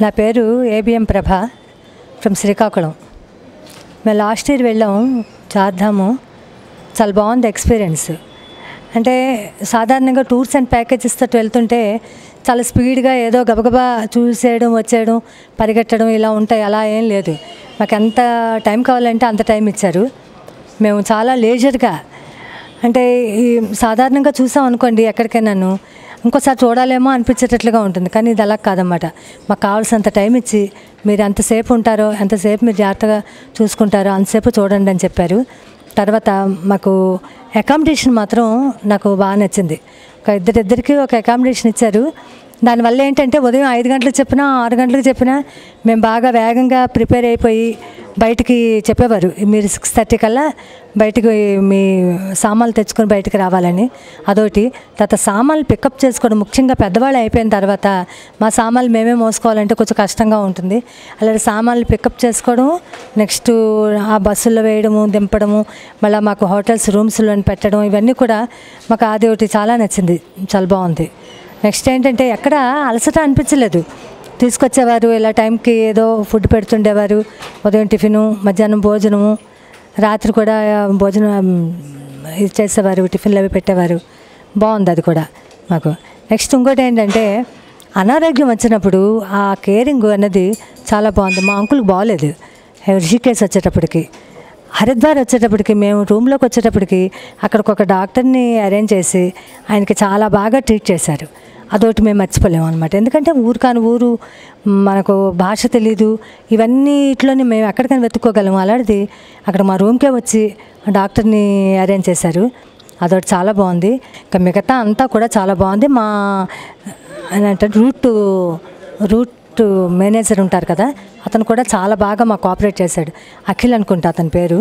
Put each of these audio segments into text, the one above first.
నా పేరు ABM Prabha from Srikakulam. మేము లాస్ట్ ఇయర్ వెళ్ళాం చార్ధాము. చాలా బాగుంది ఎక్స్పీరియన్స్. అంటే సాధారణంగా టూర్స్ అండ్ ప్యాకేజెస్తో వెళ్తుంటే చాలా స్పీడ్గా ఏదో గబగబా చూసేయడం వచ్చేయడం పరిగెట్టడం ఇలా ఉంటాయి. అలా ఏం లేదు. మాకు ఎంత టైం కావాలంటే అంత టైం ఇచ్చారు. మేము చాలా లేజర్గా, అంటే సాధారణంగా చూసాం అనుకోండి ఎక్కడికైనాను ఇంకోసారి చూడాలేమో అనిపించేటట్లుగా ఉంటుంది. కానీ ఇది అలా కాదన్నమాట. మాకు కావాల్సినంత టైం ఇచ్చి మీరు ఎంతసేపు ఉంటారో ఎంతసేపు మీరు జాగ్రత్తగా చూసుకుంటారో అంతసేపు చూడండి అని చెప్పారు. తర్వాత మాకు అకామిడేషన్ మాత్రం నాకు బాగా నచ్చింది. ఇద్దరికి ఒక అకామిడేషన్ ఇచ్చారు. దానివల్ల ఏంటంటే ఉదయం 5 గంటలకు చెప్పినా 6 గంటలకు చెప్పినా మేము బాగా వేగంగా ప్రిపేర్ అయిపోయి బయటికి చెప్పేవారు, మీరు 6:30 కల్లా బయటికి మీ సామాన్లు తెచ్చుకొని బయటికి రావాలని. అదొకటి. తర్వాత సామాన్లు పికప్ చేసుకోవడం, ముఖ్యంగా పెద్దవాళ్ళు అయిపోయిన తర్వాత మా సామాన్లు మేమే మోసుకోవాలంటే కొంచెం కష్టంగా ఉంటుంది. అలాగే సామాన్లు పికప్ చేసుకోవడం, నెక్స్ట్ ఆ బస్సుల్లో వేయడము దింపడము, మళ్ళీ మాకు హోటల్స్ రూమ్స్లో పెట్టడం, ఇవన్నీ కూడా మాకు అది ఒకటి చాలా నచ్చింది. చాలా బాగుంది. నెక్స్ట్ ఏంటంటే ఎక్కడ అలసట అనిపించలేదు. తీసుకొచ్చేవారు, ఇలా టైంకి ఏదో ఫుడ్ పెడుతుండేవారు. ఉదయం టిఫిను, మధ్యాహ్నం భోజనము, రాత్రి కూడా భోజనం ఇది చేసేవారు, టిఫిన్లు అవి పెట్టేవారు. బాగుంది అది కూడా మాకు. నెక్స్ట్ ఇంకోటి ఏంటంటే అనారోగ్యం వచ్చినప్పుడు ఆ కేరింగ్ అన్నది చాలా బాగుంది. మా అంకుల్కి బాగోలేదు రిషికేశ్ వచ్చేటప్పటికి. హరిద్వార్ వచ్చేటప్పటికి మేము రూమ్లోకి వచ్చేటప్పటికి అక్కడికి ఒక డాక్టర్ని అరేంజ్ చేసి ఆయనకి చాలా బాగా ట్రీట్ చేశారు. అదొకటి మేము మర్చిపోలేము అనమాట. ఎందుకంటే ఊరు కాని ఊరు, మనకు భాష తెలీదు, ఇవన్నీట్లోనే మేము ఎక్కడికైనా వెతుక్కోగలము. అలాంటిది అక్కడ మా రూమ్కే వచ్చి డాక్టర్ని అరేంజ్ చేశారు. అదొకటి చాలా బాగుంది. ఇంకా మిగతా అంతా కూడా చాలా బాగుంది. మా అంటే రూట్ మేనేజర్ ఉంటారు కదా, అతను కూడా చాలా బాగా మాకు కోఆపరేట్ చేశాడు. అఖిల్ అనుకుంటా అతని పేరు.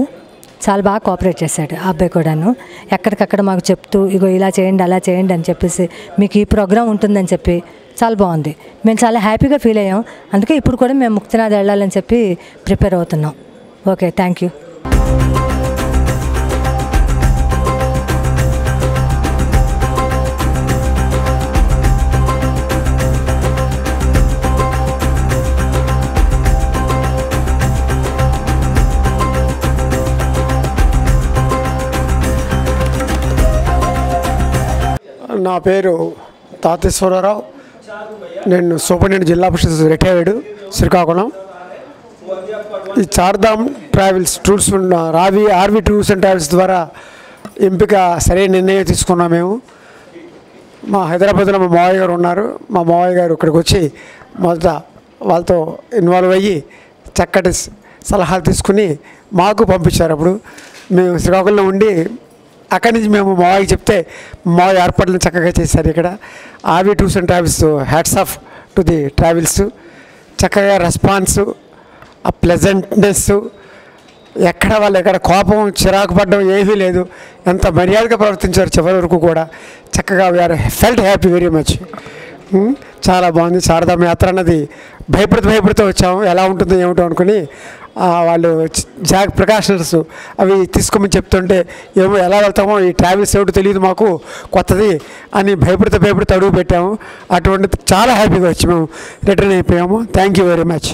చాలా బాగా కోఆపరేట్ చేశాడు ఆ అబ్బాయి కూడాను. ఎక్కడికక్కడ మాకు చెప్తూ ఇగో ఇలా చేయండి అలా చేయండి అని చెప్పేసి, మీకు ఈ ప్రోగ్రాం ఉంటుందని చెప్పి చాలా బాగుంది. మేము చాలా హ్యాపీగా ఫీల్ అయ్యాం. అందుకే ఇప్పుడు కూడా మేము ముక్తినాథ్ వెళ్ళాలని చెప్పి ప్రిపేర్ అవుతున్నాం. Okay, thank you. నా పేరు తాతేశ్వరరావు. నేను సూపరింటెండెంట్ జిల్లా పరిషత్ రిటైర్డ్ శ్రీకాకుళం. ఈ Chardham travels tours RV tours and travels ద్వారా ఎంపిక సరైన నిర్ణయం తీసుకున్నాం. మేము మా హైదరాబాద్లో మా మావయ్య గారు ఉన్నారు. మా మావయ్య గారు ఇక్కడికి వచ్చి మొదట వాళ్ళతో ఇన్వాల్వ్ అయ్యి చక్కటి సలహాలు తీసుకుని మాకు పంపించారు. అప్పుడు మేము శ్రీకాకుళంలో ఉండి అక్కడి నుంచి మేము మావయ్యకి చెప్తే మావయ్య ఏర్పాట్లను చక్కగా చేశారు. ఇక్కడ RV tours and travels hats off to the travels. చక్కగా రెస్పాన్స్, ఆ ప్లెజెంట్నెస్, ఎక్కడ వాళ్ళు ఎక్కడ కోపం చిరాకు పడడం ఏమీ లేదు. ఎంత మర్యాదగా ప్రవర్తించారు చివరి వరకు కూడా. చక్కగా we are felt happy very much. చాలా బాగుంది. చార్ధామ్ యాత్ర అన్నది భయపడుతూ వచ్చాము, ఎలా ఉంటుందో ఏమిటో అనుకుని. వాళ్ళు ప్రికాషన్స్ అవి తీసుకోమని చెప్తుంటే ఏమో ఎలా వెళ్తామో, ఈ ట్రావెల్స్ ఏమిటో తెలియదు మాకు, కొత్తది అని భయపడుతూ అడుగు పెట్టాము. అటువంటి చాలా హ్యాపీగా వచ్చి మేము రిటర్న్ అయిపోయాము. Thank you very much.